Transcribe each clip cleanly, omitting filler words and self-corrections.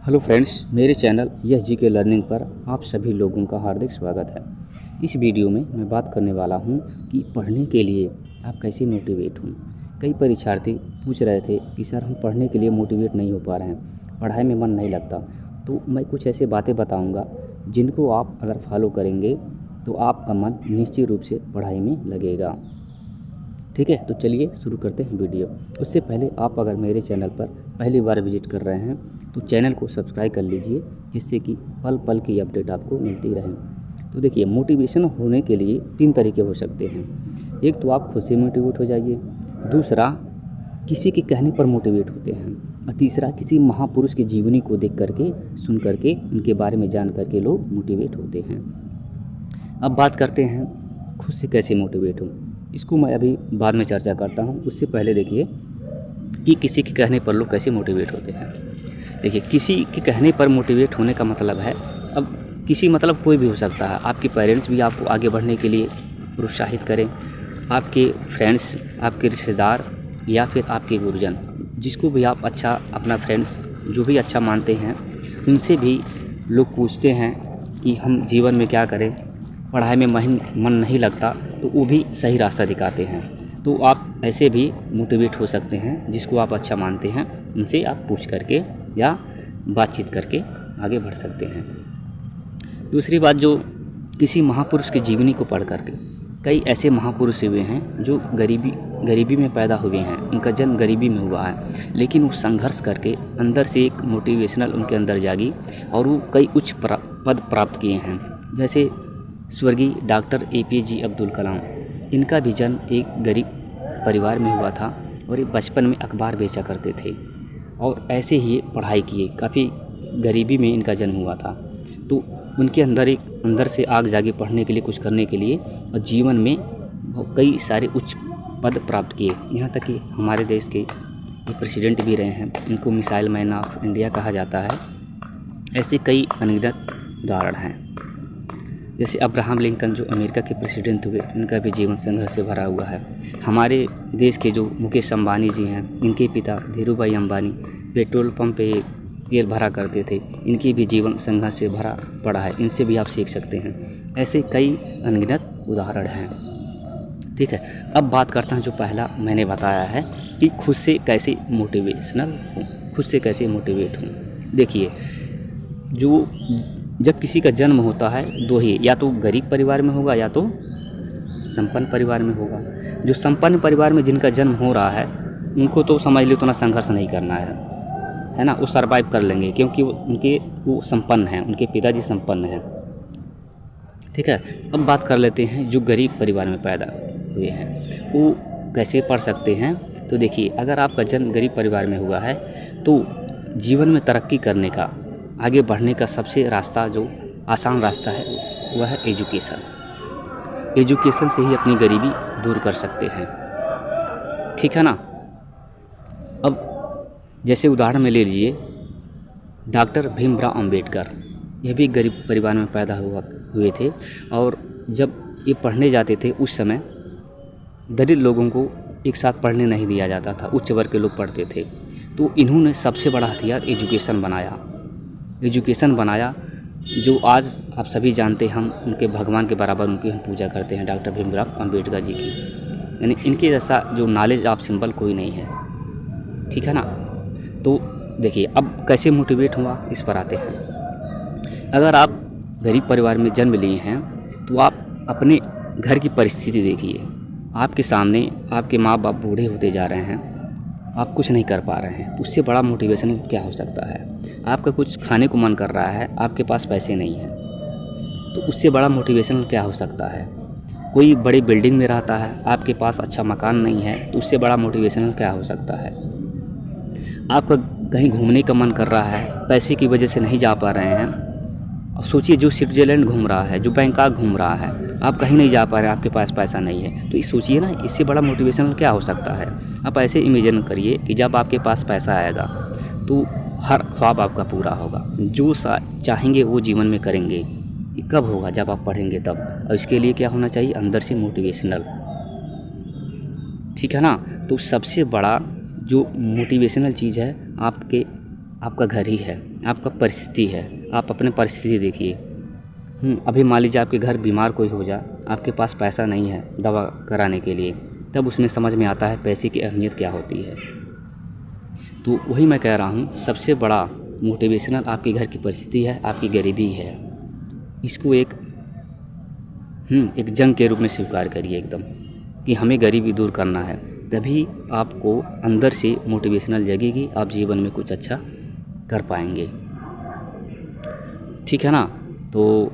Hello friends, मेरे channel yes जी के learning पर आप सभी लोगों का हार्दिक स्वागत है। इस वीडियो में मैं बात करने वाला हूं कि पढ़ने के लिए आप कैसे मोटिवेट हों। कई परीक्षार्थी पूछ रहे थे कि सर हम पढ़ने के लिए मोटिवेट नहीं हो पा रहे हैं, पढ़ाई में मन नहीं लगता। तो मैं कुछ ऐसे बातें बताऊंगा जिनको आप अगर फॉलो करेंगे तो आपका मन निश्चित रूप से पढ़ाई में लगेगा। ठीक है, तो चलिए शुरू करते हैं वीडियो। उससे पहले आप अगर मेरे चैनल पर पहली बार विजिट कर रहे हैं तो चैनल को सब्सक्राइब कर लीजिए, जिससे कि पल पल की अपडेट आपको मिलती रहे। तो देखिए, मोटिवेशन होने के लिए 3 तरीके हो सकते हैं। एक तो आप खुद से मोटिवेट हो जाइए, दूसरा किसी के कहने पर मोटिवेट होते हैं, और तीसरा किसी महापुरुष की जीवनी को देख करके, सुन करके, उनके बारे में जान करके लोग मोटिवेट होते हैं। अब बात करते हैं खुद से कैसे मोटिवेट हूँ। इसको मैं अभी बाद में चर्चा करता हूँ। उससे पहले देखिए कि किसी के कहने पर लोग कैसे मोटिवेट होते हैं। देखिए, किसी के कहने पर मोटिवेट होने का मतलब है, अब किसी मतलब कोई भी हो सकता है। आपके पेरेंट्स भी आपको आगे बढ़ने के लिए प्रोत्साहित करें, आपके फ्रेंड्स, आपके रिश्तेदार, या फिर आपके गुरुजन, जिसको भी आप अच्छा, अपना फ्रेंड्स जो भी अच्छा मानते हैं, उनसे भी लोग पूछते हैं कि हम जीवन में क्या करें, पढ़ाई में मन नहीं लगता, तो वो भी सही रास्ता दिखाते हैं। तो आप ऐसे भी मोटिवेट हो सकते हैं, जिसको आप अच्छा मानते हैं उनसे आप पूछ करके या बातचीत करके आगे बढ़ सकते हैं। दूसरी बात, जो किसी महापुरुष की जीवनी को पढ़ करके, कई ऐसे महापुरुष हुए हैं जो गरीबी में पैदा हुए हैं, उनका जन्म गरीबी में हुआ है, लेकिन वो संघर्ष करके अंदर से एक मोटिवेशनल उनके अंदर जागी और वो कई उच्च पद प्राप्त किए हैं। जैसे स्वर्गीय डॉक्टर APJ अब्दुल कलाम, इनका भी जन्म एक गरीब परिवार में हुआ था और ये बचपन में अखबार बेचा करते थे और ऐसे ही पढ़ाई किए। काफ़ी गरीबी में इनका जन्म हुआ था, तो उनके अंदर से आग जागी पढ़ने के लिए, कुछ करने के लिए, और जीवन में कई सारे उच्च पद प्राप्त किए। यहाँ तक कि हमारे देश के ये प्रेसिडेंट भी रहे हैं, इनको मिसाइल मैन ऑफ इंडिया कहा जाता है। ऐसे कई अनगिनत उदाहरण हैं। जैसे अब्राहम लिंकन, जो अमेरिका के प्रेसिडेंट हुए, इनका भी जीवन संघर्ष से भरा हुआ है। हमारे देश के जो मुकेश अंबानी जी हैं, इनके पिता धीरूभाई अंबानी पेट्रोल पंप पे तेल भरा करते थे, इनकी भी जीवन संघर्ष से भरा पड़ा है। इनसे भी आप सीख सकते हैं। ऐसे कई अनगिनत उदाहरण हैं। ठीक है, अब बात करता हूँ जो पहला मैंने बताया है कि खुद से कैसे मोटिवेशनल हूँ, खुद से कैसे मोटिवेट हूँ। देखिए, जो जब किसी का जन्म होता है, दो ही, या तो गरीब परिवार में होगा या तो संपन्न परिवार में होगा। जो संपन्न परिवार में जिनका जन्म हो रहा है, उनको तो समझ लो उतना संघर्ष नहीं करना है ना, वो सरवाइव कर लेंगे, क्योंकि वो संपन्न हैं, उनके पिताजी संपन्न हैं। ठीक है, अब बात कर लेते हैं जो गरीब परिवार में पैदा हुए हैं, वो कैसे पढ़ सकते हैं। तो देखिए, अगर आपका जन्म गरीब परिवार में हुआ है तो जीवन में तरक्की करने का, आगे बढ़ने का सबसे रास्ता, जो आसान रास्ता है, वह है एजुकेशन। एजुकेशन से ही अपनी गरीबी दूर कर सकते हैं। ठीक है ना। अब जैसे उदाहरण में ले लीजिए डॉक्टर भीमराव अंबेडकर, यह भी गरीब परिवार में पैदा हुए थे, और जब ये पढ़ने जाते थे उस समय दलित लोगों को एक साथ पढ़ने नहीं दिया जाता था, उच्च वर्ग के लोग पढ़ते थे। तो इन्होंने सबसे बड़ा हथियार एजुकेशन बनाया, जो आज आप सभी जानते हैं। हम उनके भगवान के बराबर उनकी हम पूजा करते हैं, डॉक्टर भीमराव अंबेडकर जी की। यानी इनके जैसा जो नॉलेज ऑफ सिंबल कोई नहीं है। ठीक है ना। तो देखिए, अब कैसे मोटिवेट हुआ, इस पर आते हैं। अगर आप गरीब परिवार में जन्म लिए हैं तो आप अपने घर की परिस्थिति देखिए। आपके सामने आपके माँ बाप बूढ़े होते जा रहे हैं, आप कुछ नहीं कर पा रहे हैं, तो उससे बड़ा मोटिवेशन क्या हो सकता है। आपका कुछ खाने को मन कर रहा है, आपके पास पैसे नहीं हैं, तो उससे बड़ा मोटिवेशन क्या हो सकता है। कोई बड़ी बिल्डिंग में रहता है, आपके पास अच्छा मकान नहीं है, तो उससे बड़ा मोटिवेशन क्या हो सकता है। आपका कहीं घूमने का मन कर रहा है, पैसे की वजह से नहीं जा पा रहे हैं। अब सोचिए, जो स्विट्ज़रलैंड घूम रहा है, जो बैंकॉक घूम रहा है, आप कहीं नहीं जा पा रहे हैं, आपके पास पैसा नहीं है, तो ये सोचिए ना, इससे बड़ा मोटिवेशन क्या हो सकता है। आप ऐसे इमेजिन करिए कि जब आपके पास पैसा आएगा तो हर ख्वाब आपका पूरा होगा, जो चाहेंगे वो जीवन में करेंगे। ये कब होगा, जब आप पढ़ेंगे तब। और इसके लिए क्या होना चाहिए, अंदर से मोटिवेशनल। ठीक है ना। तो सबसे बड़ा जो मोटिवेशनल चीज़ है, आपके आपका घर ही है, आपका परिस्थिति है। आप अपने परिस्थिति देखिए। अभी मान लीजिए आपके घर बीमार कोई हो जाए, आपके पास पैसा नहीं है दवा कराने के लिए, तब उसमें समझ में आता है पैसे की अहमियत क्या होती है। तो वही मैं कह रहा हूँ, सबसे बड़ा मोटिवेशनल आपके घर की परिस्थिति है, आपकी गरीबी है। इसको एक जंग के रूप में स्वीकार करिए एकदम, कि हमें गरीबी दूर करना है। तभी आपको अंदर से मोटिवेशनल जगेगी, आप जीवन में कुछ अच्छा कर पाएंगे। ठीक है ना। तो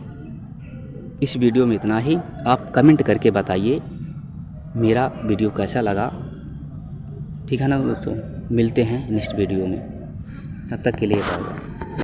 इस वीडियो में इतना ही। आप कमेंट करके बताइए मेरा वीडियो कैसा लगा। ठीक है ना दोस्तों, मिलते हैं नेक्स्ट वीडियो में। तब तक के लिए बाय बाय।